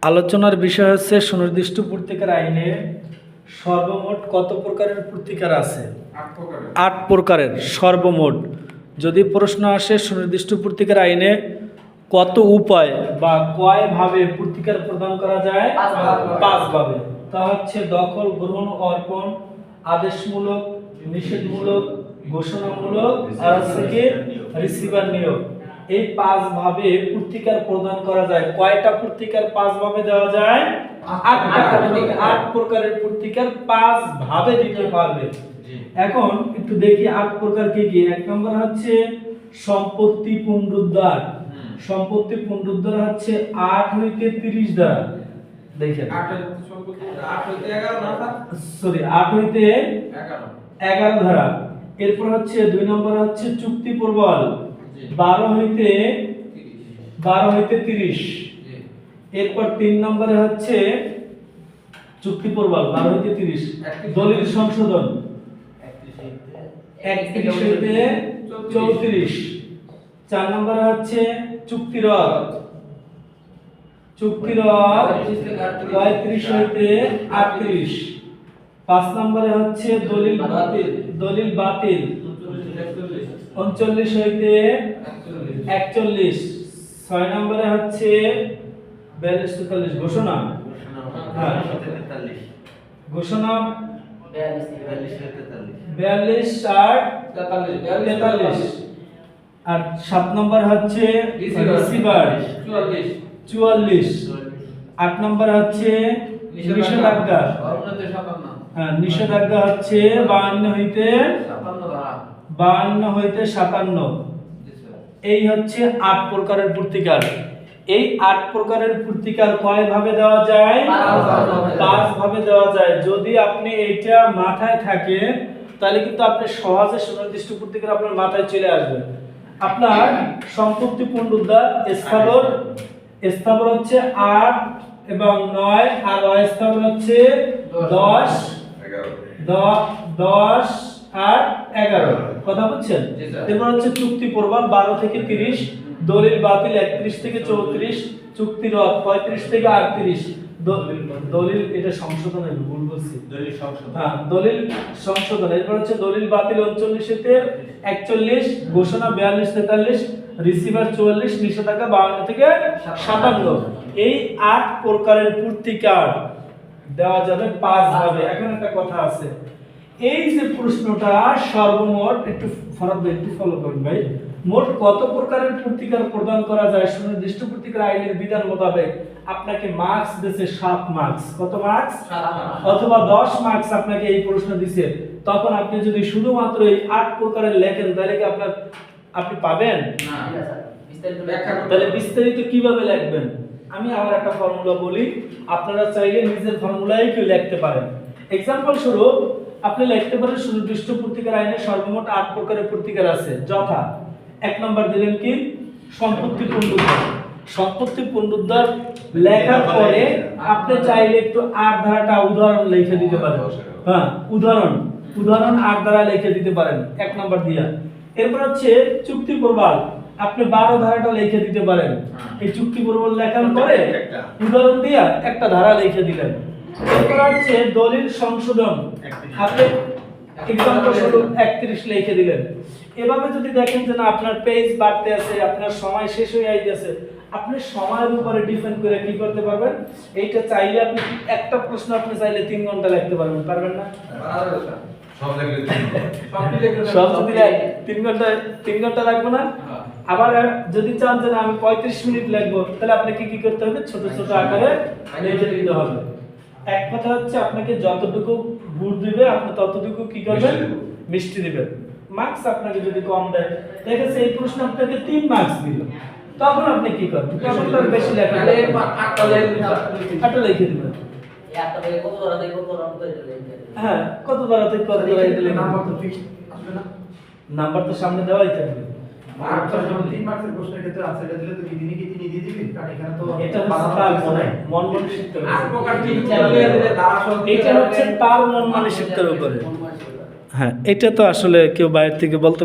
আলোচনার বিষয় হচ্ছে সুনির্দিষ্ট পত্রিকার আইনে সর্বমোট কত প্রকারের পত্রিকার আছে? 8 প্রকারের সর্বমোট। যদি প্রশ্ন আসে সুনির্দিষ্ট পত্রিকার আইনে কত উপায় বা কয়ভাবে পত্রিকার প্রদান করা যায়? 5 ভাবে। তা হচ্ছে দখল, গ্রহণ, অর্পণ, আদেশমূলক, নিষেধমূলক, ঘোষণামূলক আর হচ্ছে কি রিসিভার নিয়োগ। এই 5 ভাবে পত্রিকার প্রদান করা যায়। কয়টা পত্রিকার 5 ভাবে দেওয়া যায়? 8 প্রকারের পত্রিকার 5 ভাবে দিতে পারবে। এখন একটু দেখি 8 প্রকার কি কি। 1 নম্বর হচ্ছে সম্পত্তি পুনরুদ্ধার। সম্পত্তি পুনরুদ্ধার হচ্ছে 8 হইতে 30 ধারা। দেখেন 8 হইতে 11 ধারা। এরপর হচ্ছে 2 নম্বর হচ্ছে চুক্তি প্রবল 12 হইতে 30। এরপর 3 নম্বরে হচ্ছে চুক্তি প্রবল 12 হইতে 30। দলিল সংশোধন 31 হইতে 34। 4 নম্বরে হচ্ছে চুক্তিরদ 35 হইতে 38। 5 নম্বরে হচ্ছে দলিল বাতিল 39 হইতে 41। 6 নম্বরে হচ্ছে 42-43 ঘোষণা। ঘোষণা 42 আর 43। আর 7 নম্বর হচ্ছে রিসিভার 44। 8 নম্বর হচ্ছে নিষেধাজ্ঞা। নিষেধাজ্ঞা হচ্ছে 52 হইতে 57। এই হচ্ছে 8 প্রকারের পত্রিকার। এই 8 প্রকারের পত্রিকার কয় ভাবে দেওয়া যায়? 5 ভাবে দেওয়া যায়। যদি আপনি এইটা মাথায় থাকে তাহলে কিন্তু আপনি সহজে সুনির্দিষ্ট পত্রিকার আপনার মাথায় চলে আসবে। আপনার সম্পত্তি পুনরুদ্ধার স্থাবর হচ্ছে 8 এবং 9 আর অস্থাবর হচ্ছে 10 আর 11। কথা বলছেন? এরপর হচ্ছে চুক্তি প্রবল 12 থেকে 30, দলিল বাতিল 31 থেকে 34, চুক্তি রদ 35 থেকে 38। দলিল এটা সংশোধন হইবে, ভুল বলছি, দলিল সংশোধন। এরপর হচ্ছে দলিল বাতিল 39 থেকে 41, ঘোষণা 42-43, রিসিভার 44, নিষেধাজ্ঞা 52 থেকে 57। এই 8 প্রকারের পত্রিকার দেওয়া যাবে 5 ভাবে। এখন একটা কথা আছে, এই যে প্রশ্নটা সর্বমোট একটু ফলো করুন ভাই, মোট কত প্রকারের পত্রিকার প্রদান করা যায় সুনির্দিষ্ট পত্রিকার আইনের বিধান মোতাবেক? আপনাকে মার্কস দিয়েছে 7 মার্কস। কত মার্কস? 7 অথবা 10 মার্কস আপনাকে এই প্রশ্ন দিয়েছে। তখন আপনি যদি শুধুমাত্র এই 8 প্রকারের লেখেন তাহলে কি আপনি পাবেন না? তাহলে বিস্তারিত কিভাবে লিখবেন? আমি আবার একটা ফর্মুলা বলি, আপনারা চাইলে নিজের ফর্মুলাই কি লিখতে পারেন। एग्जांपल স্বরূপ আপনি লিখতে পারেন সুনির্দিষ্ট পত্রিকার আইনে সর্বমোট 8 প্রকারের পত্রিকার আছে, যথা 1 নম্বর দিলেন কি সম্পত্তি পুনরুদ্ধার। সম্পত্তি পুনরুদ্ধার লেখার পরে আপনি চাইলে একটু 8 ধারাটা উদাহরণ লিখে দিতে পারেন। হ্যাঁ, উদাহরণ 8 ধারা লিখে দিতে পারেন 1 নম্বর দিয়া। এরপর হচ্ছে চুক্তি প্রবল, আপনি 12 ধারাটা লিখে দিতে পারেন। এই চুক্তি প্রবল লেখার পরে উদাহরণ দিয়া একটা ধারা লিখে দিলেন। এরপর হচ্ছে দলিল সংশোধন, আপনি एग्जांपल স্বরূপ 31 লিখে দিলেন। এভাবে যদি দেখেন যে না আপনার পেজ বাড়তে আছে, আপনার সময় শেষ হয়ে যাইতেছে, আপনি সময়ের উপরে ডিপেন্ড করে কি করতে পারবেন? এইটা চাইলে আপনি একটা প্রশ্ন আপনি চাইলে 3 ঘন্টা লিখতে পারবেন না? সব যদি 3 ঘন্টা লাগবে না? আবার যদি চান যে না আমি 35 মিনিট লিখবো, তাহলে আপনাকে কি করতে হবে? ছোট ছোট আকারে লিখে দিতে হবে। এক কথা হচ্ছে আপনাকে যতটুকু গুড় দিবে আপনি ততটুকু কি করবেন? মিষ্টি দিবেন। মার্কস আপনাকে যদি কম দেয়, দেখেছে এই প্রশ্ন আপনাকে 3 মার্কস দিল, তখন আপনি কি করবেন? তখন তো বেশি লেখা তাহলে 8টা লিখে দিবেন। একটা থেকে কত ধরা থেকে কত ধরা দিতে? হ্যাঁ, কত ধরা থেকে কত ধরা দিলে নাম্বার তো ফিক্সড আসবে না? নাম্বার তো সামনে দেওয়াই থাকবে। মার্কস যখন 3 মার্কসের প্রশ্নের ক্ষেত্রে আছে, এটা দিলে তো কি দিনে কি তিনি দিয়ে দিবেন? কারণ এখানে তো এটা তার মন মানসিকতা, 8 প্রকার ঠিক চালিয়ে দিলে তারা সব এটা হচ্ছে তার মন মানসিকতার উপরে। হ্যাঁ, এটা তো আসলে কেউ বাইরে থেকে বলতে